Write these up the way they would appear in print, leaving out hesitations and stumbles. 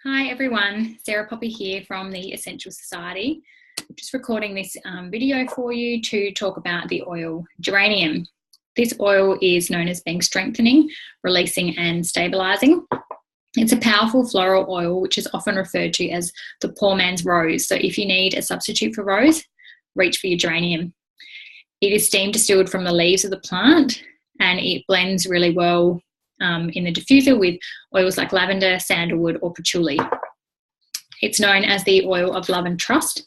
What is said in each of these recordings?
Hi everyone, Sarah Poppy here from the Essential Society. Just recording this video for you to talk about the oil geranium. This oil is known as being strengthening, releasing and stabilizing. It's a powerful floral oil which is often referred to as the poor man's rose. So if you need a substitute for rose, reach for your geranium. It is steam distilled from the leaves of the plant and it blends really well in the diffuser with oils like lavender, sandalwood or patchouli. It's known as the oil of love and trust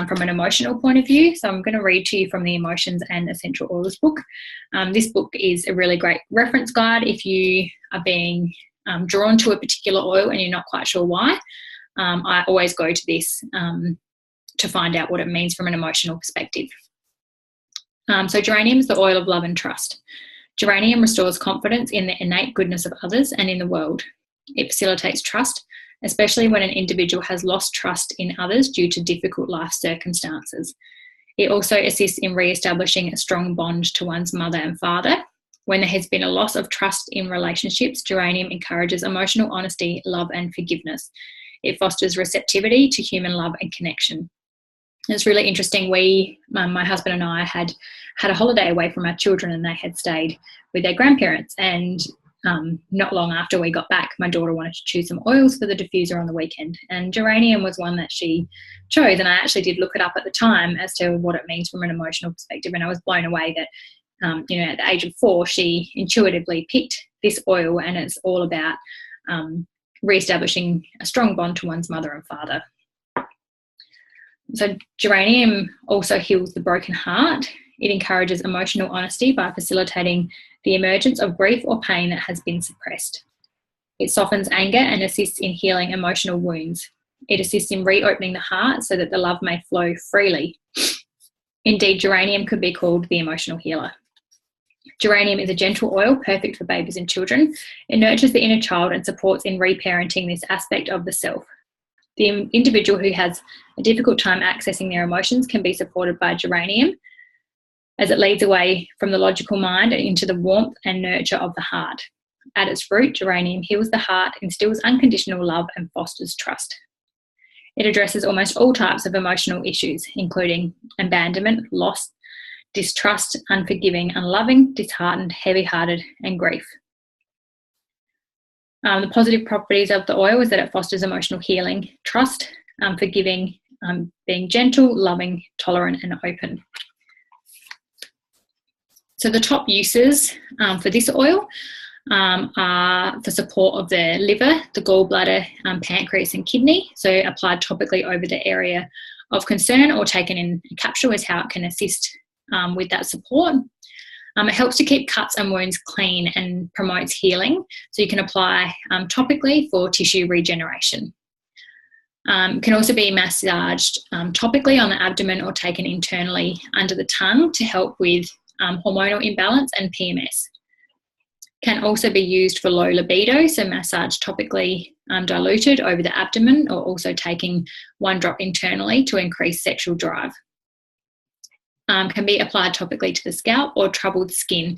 from an emotional point of view. So I'm going to read to you from the Emotions and Essential Oils book. This book is a really great reference guide if you are being drawn to a particular oil and you're not quite sure why. I always go to this to find out what it means from an emotional perspective. So geranium is the oil of love and trust. Geranium restores confidence in the innate goodness of others and in the world. It facilitates trust, especially when an individual has lost trust in others due to difficult life circumstances. It also assists in re-establishing a strong bond to one's mother and father. When there has been a loss of trust in relationships, geranium encourages emotional honesty, love and forgiveness. It fosters receptivity to human love and connection. It's really interesting. My husband and I had a holiday away from our children and they had stayed with their grandparents, and not long after we got back, my daughter wanted to choose some oils for the diffuser on the weekend, and geranium was one that she chose. And I actually did look it up at the time as to what it means from an emotional perspective, and I was blown away that at the age of 4 she intuitively picked this oil, and it's all about re-establishing a strong bond to one's mother and father. So geranium also heals the broken heart. It encourages emotional honesty by facilitating the emergence of grief or pain that has been suppressed. It softens anger and assists in healing emotional wounds. It assists in reopening the heart so that the love may flow freely. Indeed, geranium could be called the emotional healer. Geranium is a gentle oil, perfect for babies and children. It nurtures the inner child and supports in reparenting this aspect of the self. The individual who has a difficult time accessing their emotions can be supported by geranium, as it leads away from the logical mind and into the warmth and nurture of the heart. At its root, geranium heals the heart, instills unconditional love and fosters trust. It addresses almost all types of emotional issues, including abandonment, loss, distrust, unforgiving, unloving, disheartened, heavy-hearted and grief. The positive properties of the oil is that it fosters emotional healing, trust, forgiving, being gentle, loving, tolerant and open. So the top uses for this oil are for support of the liver, the gallbladder, pancreas and kidney. So applied topically over the area of concern or taken in a capsule is how it can assist with that support. It helps to keep cuts and wounds clean and promotes healing. So you can apply topically for tissue regeneration. Can also be massaged topically on the abdomen or taken internally under the tongue to help with hormonal imbalance and PMS. Can also be used for low libido, so massage topically diluted over the abdomen, or also taking 1 drop internally to increase sexual drive. Can be applied topically to the scalp or troubled skin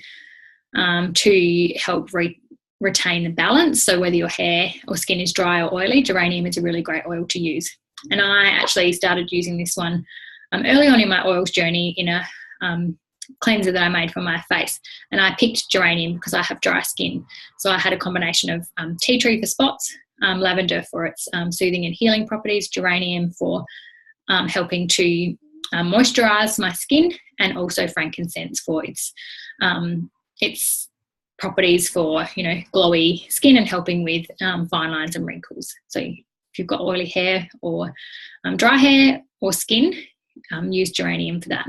to help retain the balance. So whether your hair or skin is dry or oily, geranium is a really great oil to use. And I actually started using this one early on in my oils journey in a cleanser that I made for my face. And I picked geranium because I have dry skin. So I had a combination of tea tree for spots, lavender for its soothing and healing properties, geranium for helping to moisturize my skin, and also frankincense for its properties for glowy skin and helping with fine lines and wrinkles. So if you've got oily hair or dry hair or skin, use geranium for that.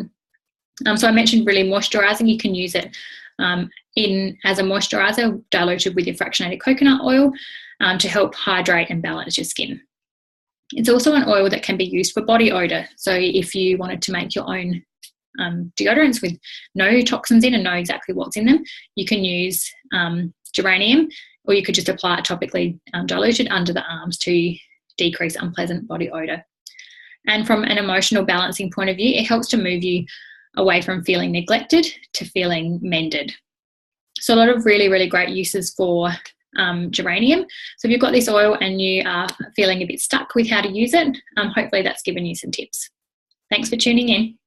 So I mentioned really moisturizing. You can use it as a moisturizer diluted with your fractionated coconut oil to help hydrate and balance your skin. It's also an oil that can be used for body odor. So if you wanted to make your own deodorants with no toxins in and know exactly what's in them, you can use geranium, or you could just apply it topically diluted under the arms to decrease unpleasant body odor. And from an emotional balancing point of view, it helps to move you away from feeling neglected to feeling mended. So a lot of really, really great uses for geranium. So if you've got this oil and you are feeling a bit stuck with how to use it, hopefully that's given you some tips. Thanks for tuning in.